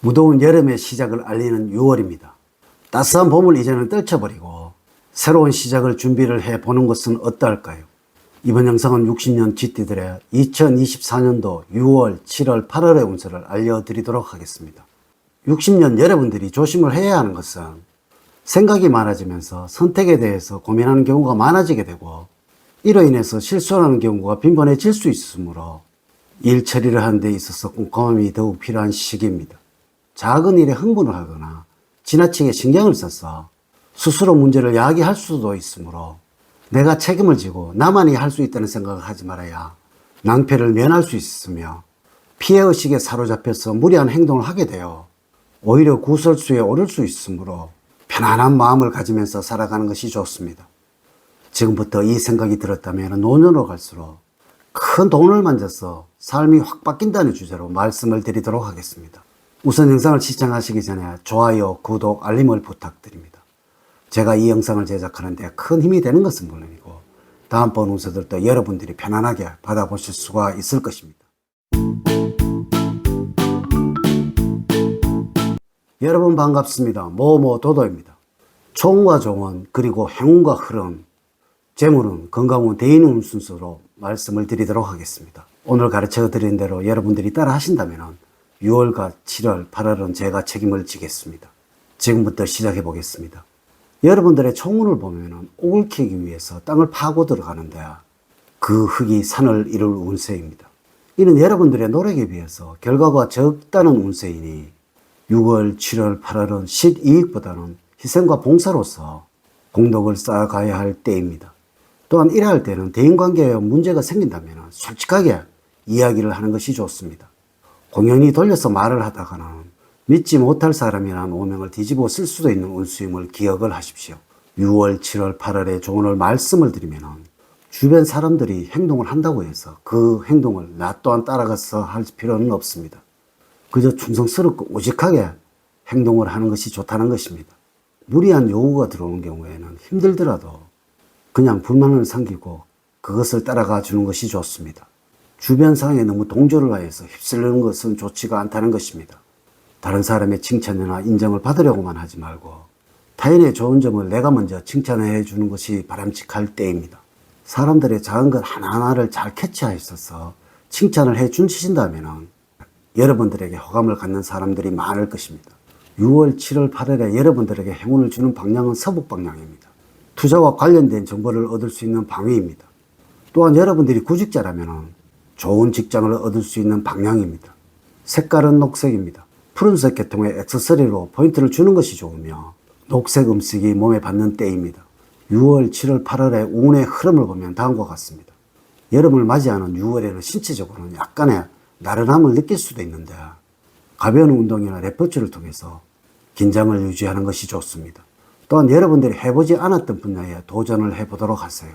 무더운 여름의 시작을 알리는 6월입니다. 따스한 봄을 이제는 떨쳐버리고 새로운 시작을 준비를 해보는 것은 어떠할까요? 이번 영상은 60년 쥐띠들의 2024년도 6월, 7월, 8월의 운세를 알려드리도록 하겠습니다. 60년 여러분들이 조심을 해야 하는 것은 생각이 많아지면서 선택에 대해서 고민하는 경우가 많아지게 되고, 이로 인해서 실수하는 경우가 빈번해질 수 있으므로 일 처리를 하는 데 있어서 꼼꼼함이 더욱 필요한 시기입니다. 작은 일에 흥분을 하거나 지나치게 신경을 써서 스스로 문제를 야기할 수도 있으므로 내가 책임을 지고 나만이 할 수 있다는 생각을 하지 말아야 낭패를 면할 수 있으며, 피해의식에 사로잡혀서 무리한 행동을 하게 되어 오히려 구설수에 오를 수 있으므로 편안한 마음을 가지면서 살아가는 것이 좋습니다. 지금부터 이 생각이 들었다면 노년으로 갈수록 큰 돈을 만져서 삶이 확 바뀐다는 주제로 말씀을 드리도록 하겠습니다. 우선 영상을 시청하시기 전에 좋아요, 구독, 알림을 부탁드립니다. 제가 이 영상을 제작하는 데 큰 힘이 되는 것은 물론이고 다음번 운세들도 여러분들이 편안하게 받아보실 수가 있을 것입니다. 여러분 반갑습니다. 모모도도입니다. 총과 종원, 그리고 행운과 흐름, 재물운, 건강운, 대인운 순서로 말씀을 드리도록 하겠습니다. 오늘 가르쳐 드린 대로 여러분들이 따라 하신다면 6월과 7월, 8월은 제가 책임을 지겠습니다. 지금부터 시작해 보겠습니다. 여러분들의 총운을 보면 옥을 캐기 위해서 땅을 파고 들어가는데 그 흙이 산을 이룰 운세입니다. 이는 여러분들의 노력에 비해서 결과가 적다는 운세이니 6월, 7월, 8월은 실이익보다는 희생과 봉사로서 공덕을 쌓아가야 할 때입니다. 또한 일할 때는 대인관계에 문제가 생긴다면 솔직하게 이야기를 하는 것이 좋습니다. 공연히 돌려서 말을 하다가는 믿지 못할 사람이라는 오명을 뒤집어 쓸 수도 있는 운수임을 기억을 하십시오. 6월, 7월, 8월에 조언을 말씀을 드리면 주변 사람들이 행동을 한다고 해서 그 행동을 나 또한 따라가서 할 필요는 없습니다. 그저 충성스럽고 오직하게 행동을 하는 것이 좋다는 것입니다. 무리한 요구가 들어오는 경우에는 힘들더라도 그냥 불만을 삼기고 그것을 따라가 주는 것이 좋습니다. 주변 상황에 너무 동조를 하여서 휩쓸리는 것은 좋지가 않다는 것입니다. 다른 사람의 칭찬이나 인정을 받으려고만 하지 말고 타인의 좋은 점을 내가 먼저 칭찬해 주는 것이 바람직할 때입니다. 사람들의 작은 것 하나하나를 잘 캐치하셔서 칭찬을 해 주신다면 여러분들에게 호감을 갖는 사람들이 많을 것입니다. 6월, 7월, 8월에 여러분들에게 행운을 주는 방향은 서북 방향입니다. 투자와 관련된 정보를 얻을 수 있는 방위입니다. 또한 여러분들이 구직자라면 좋은 직장을 얻을 수 있는 방향입니다. 색깔은 녹색입니다. 푸른색 계통의 액세서리로 포인트를 주는 것이 좋으며 녹색 음식이 몸에 받는 때입니다. 6월, 7월, 8월의 운의 흐름을 보면 다음과 같습니다. 여름을 맞이하는 6월에는 신체적으로는 약간의 나른함을 느낄 수도 있는데 가벼운 운동이나 레포츠를 통해서 긴장을 유지하는 것이 좋습니다. 또한 여러분들이 해보지 않았던 분야에 도전을 해보도록 하세요.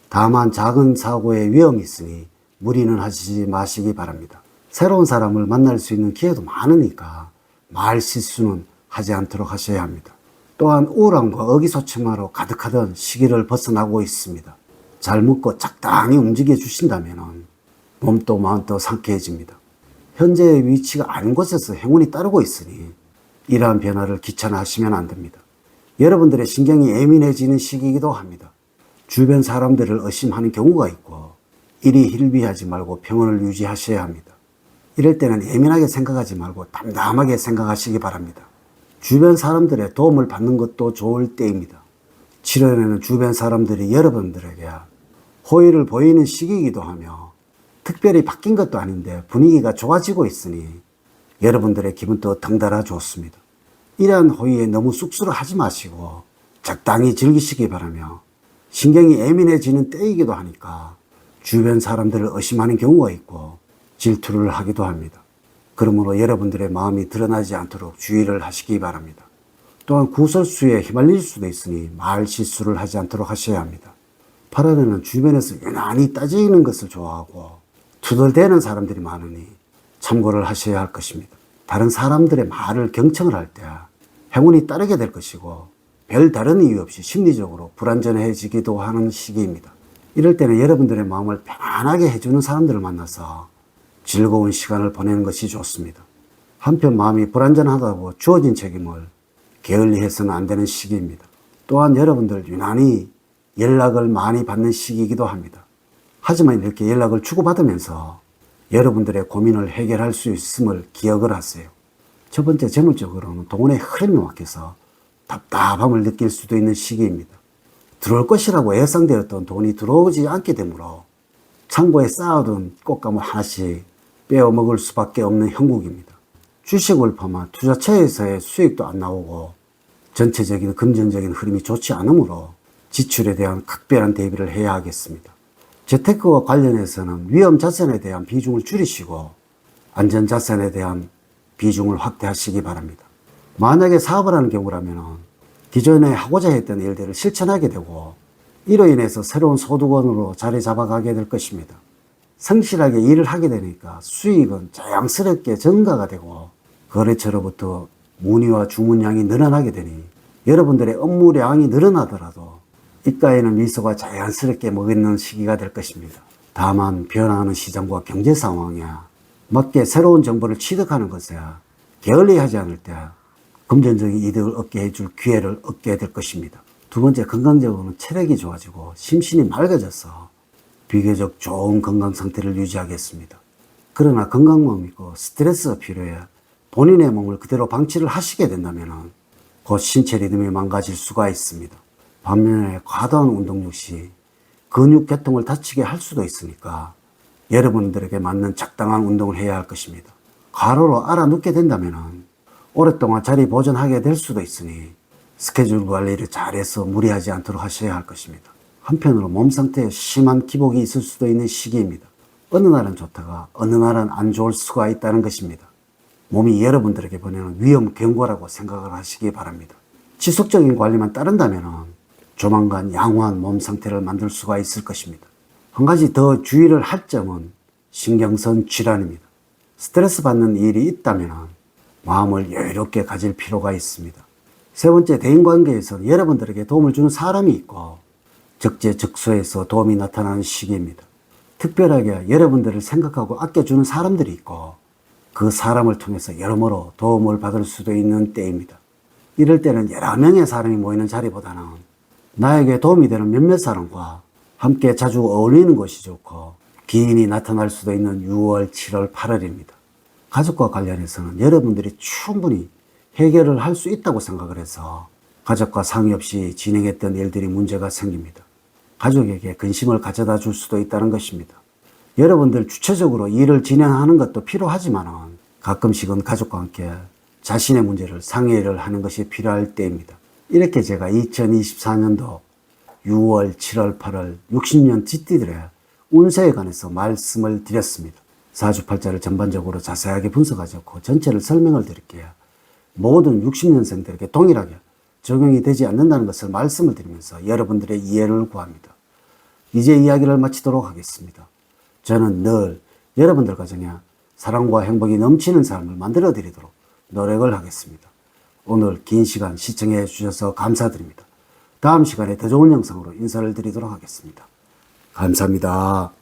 다만 작은 사고의 위험이 있으니 무리는 하시지 마시기 바랍니다. 새로운 사람을 만날 수 있는 기회도 많으니까 말 실수는 하지 않도록 하셔야 합니다. 또한 우울함과 의기소침함으로 가득하던 시기를 벗어나고 있습니다. 잘 먹고 적당히 움직여 주신다면 몸도 마음도 상쾌해집니다. 현재의 위치가 아닌 곳에서 행운이 따르고 있으니 이러한 변화를 귀찮아하시면 안 됩니다. 여러분들의 신경이 예민해지는 시기이기도 합니다. 주변 사람들을 의심하는 경우가 있고 일이 hil비하지 말고 평온을 유지하셔야 합니다. 이럴 때는 예민하게 생각하지 말고 담담하게 생각하시기 바랍니다. 주변 사람들의 도움을 받는 것도 좋을 때입니다. 7월에는 주변 사람들이 여러분들에게 호의를 보이는 시기이기도 하며 특별히 바뀐 것도 아닌데 분위기가 좋아지고 있으니 여러분들의 기분도 덩달아 좋습니다. 이러한 호의에 너무 쑥스러워 하지 마시고 적당히 즐기시기 바라며, 신경이 예민해지는 때이기도 하니까 주변 사람들을 의심하는 경우가 있고 질투를 하기도 합니다. 그러므로 여러분들의 마음이 드러나지 않도록 주의를 하시기 바랍니다. 또한 구설수에 휘말릴 수도 있으니 말 실수를 하지 않도록 하셔야 합니다. 8월에는 주변에서 유난히 따지는 것을 좋아하고 투덜대는 사람들이 많으니 참고를 하셔야 할 것입니다. 다른 사람들의 말을 경청을 할 때 행운이 따르게 될 것이고 별 다른 이유 없이 심리적으로 불안전해지기도 하는 시기입니다. 이럴 때는 여러분들의 마음을 편안하게 해주는 사람들을 만나서 즐거운 시간을 보내는 것이 좋습니다. 한편 마음이 불안전하다고 주어진 책임을 게을리해서는 안 되는 시기입니다. 또한 여러분들 유난히 연락을 많이 받는 시기이기도 합니다. 하지만 이렇게 연락을 주고받으면서 여러분들의 고민을 해결할 수 있음을 기억을 하세요. 첫 번째, 재물적으로는 돈의 흐름이 막혀서 답답함을 느낄 수도 있는 시기입니다. 들어올 것이라고 예상되었던 돈이 들어오지 않게 되므로 창고에 쌓아둔 꽃가무 하나씩 빼어 먹을 수밖에 없는 형국입니다. 주식을 포함한 투자처에서의 수익도 안 나오고 전체적인 금전적인 흐름이 좋지 않으므로 지출에 대한 각별한 대비를 해야 하겠습니다. 재테크와 관련해서는 위험 자산에 대한 비중을 줄이시고 안전 자산에 대한 비중을 확대하시기 바랍니다. 만약에 사업을 하는 경우라면 기존에 하고자 했던 일들을 실천하게 되고 이로 인해서 새로운 소득원으로 자리 잡아가게 될 것입니다. 성실하게 일을 하게 되니까 수익은 자연스럽게 증가가 되고 거래처로부터 문의와 주문량이 늘어나게 되니 여러분들의 업무량이 늘어나더라도 입가에는 미소가 자연스럽게 먹는 시기가 될 것입니다. 다만 변화하는 시장과 경제 상황에 맞게 새로운 정보를 취득하는 것에 게을리하지 않을 때 금전적인 이득을 얻게 해줄 기회를 얻게 될 것입니다. 두 번째, 건강적으로는 체력이 좋아지고 심신이 맑아져서 비교적 좋은 건강 상태를 유지하겠습니다. 그러나 건강만 믿고 스트레스가 필요해 본인의 몸을 그대로 방치를 하시게 된다면 곧 신체 리듬이 망가질 수가 있습니다. 반면에 과도한 운동 역시 근육 계통을 다치게 할 수도 있으니까 여러분들에게 맞는 적당한 운동을 해야 할 것입니다. 과로로 알아눕게 된다면 오랫동안 자리 보존하게 될 수도 있으니 스케줄 관리를 잘해서 무리하지 않도록 하셔야 할 것입니다. 한편으로 몸 상태에 심한 기복이 있을 수도 있는 시기입니다. 어느 날은 좋다가 어느 날은 안 좋을 수가 있다는 것입니다. 몸이 여러분들에게 보내는 위험 경고라고 생각을 하시기 바랍니다. 지속적인 관리만 따른다면 조만간 양호한 몸 상태를 만들 수가 있을 것입니다. 한 가지 더 주의를 할 점은 신경성 질환입니다. 스트레스 받는 일이 있다면 마음을 여유롭게 가질 필요가 있습니다. 세 번째, 대인관계에서는 여러분들에게 도움을 주는 사람이 있고 적재적소에서 도움이 나타나는 시기입니다. 특별하게 여러분들을 생각하고 아껴주는 사람들이 있고 그 사람을 통해서 여러모로 도움을 받을 수도 있는 때입니다. 이럴 때는 여러 명의 사람이 모이는 자리보다는 나에게 도움이 되는 몇몇 사람과 함께 자주 어울리는 것이 좋고 기인이 나타날 수도 있는 6월, 7월, 8월입니다. 가족과 관련해서는 여러분들이 충분히 해결을 할 수 있다고 생각을 해서 가족과 상의 없이 진행했던 일들이 문제가 생깁니다. 가족에게 근심을 가져다 줄 수도 있다는 것입니다. 여러분들 주체적으로 일을 진행하는 것도 필요하지만 가끔씩은 가족과 함께 자신의 문제를 상의를 하는 것이 필요할 때입니다. 이렇게 제가 2024년도 6월, 7월, 8월 60년 쥐띠들의 운세에 관해서 말씀을 드렸습니다. 사주팔자를 전반적으로 자세하게 분석하셨고 전체를 설명을 드릴게요. 모든 60년생들에게 동일하게 적용이 되지 않는다는 것을 말씀을 드리면서 여러분들의 이해를 구합니다. 이제 이야기를 마치도록 하겠습니다. 저는 늘 여러분들 가정에 사랑과 행복이 넘치는 삶을 만들어 드리도록 노력을 하겠습니다. 오늘 긴 시간 시청해 주셔서 감사드립니다. 다음 시간에 더 좋은 영상으로 인사를 드리도록 하겠습니다. 감사합니다.